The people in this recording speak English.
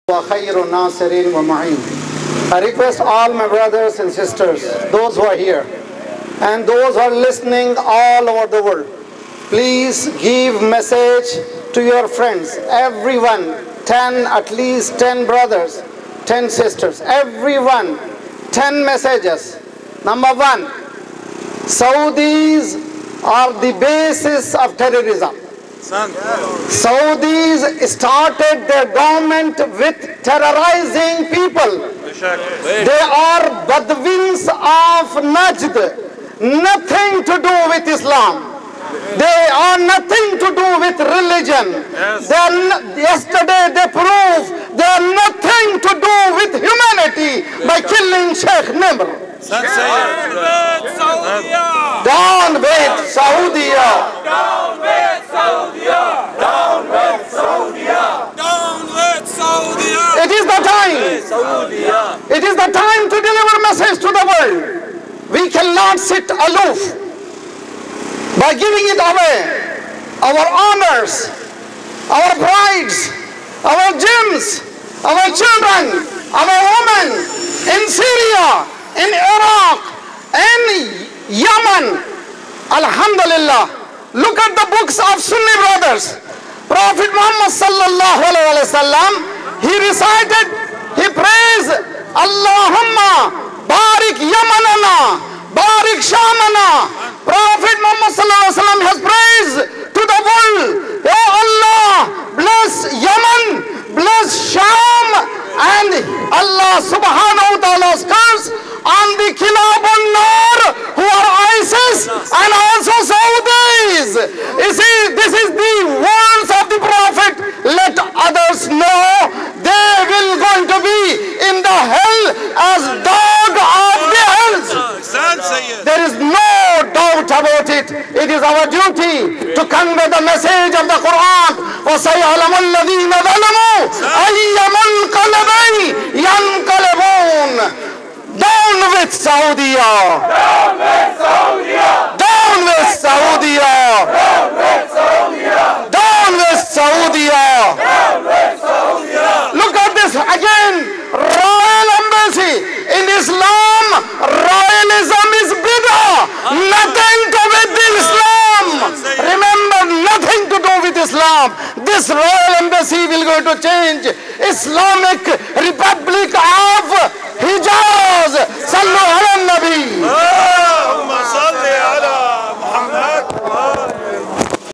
I request all my brothers and sisters, those who are here, and those who are listening all over the world, please give message to your friends, everyone, at least 10 brothers, 10 sisters, everyone, 10 messages. Number one, Saudis are the basis of terrorism. Saudis started their government with terrorizing people. They are Badwins of Najd, nothing to do with Islam. They are nothing to do with religion. Yesterday they proved they are nothing to do with humanity by killing Sheikh Nimr. Down with Saudiya! Down with Saudiya! Down with Saudiya! Down with Saudiya! It is the time. It is the time to deliver message to the world. We cannot sit aloof by giving it away. Our honors, our brides, our gyms, our children, our women in Syria, in Iraq, in Yemen. Alhamdulillah. Look at the books of Sunni brothers. Prophet Muhammad sallallahu alaihi wasallam, he recited, he praised, Allahumma barik Yamanana, barik Shamana. Prophet Muhammad sallallahu alaihi wasallam has praised to the world, oh Allah, bless Yemen, bless Sham, and Allah subhanahu wa ta'ala's curse on the Kilabun Nar, who are ISIS and also Saudis. You see, this is the words of the Prophet. Let others know they will going to be in the hell as dog of the hells. There is no doubt about it. It is our duty to convey the message of the Quran. وَسَيَعْلَمُ الَّذِينَ ظَلَمُوا أَيَّ مُنْقَلَبَيْنِ يَنْقَلِبُونَ. Down with Saudiya! Down with Saudiya! Down with Saudiya! Down with Saudiya! Down with Saudiya! Down with Saudiya! Look at this again. Royal embassy. In Islam, royalism is bid'ah. Nothing to do with Islam. Remember, nothing to do with Islam. This royal embassy will go to change Islamic Republic of Hijaz. Sallu ala Nabi.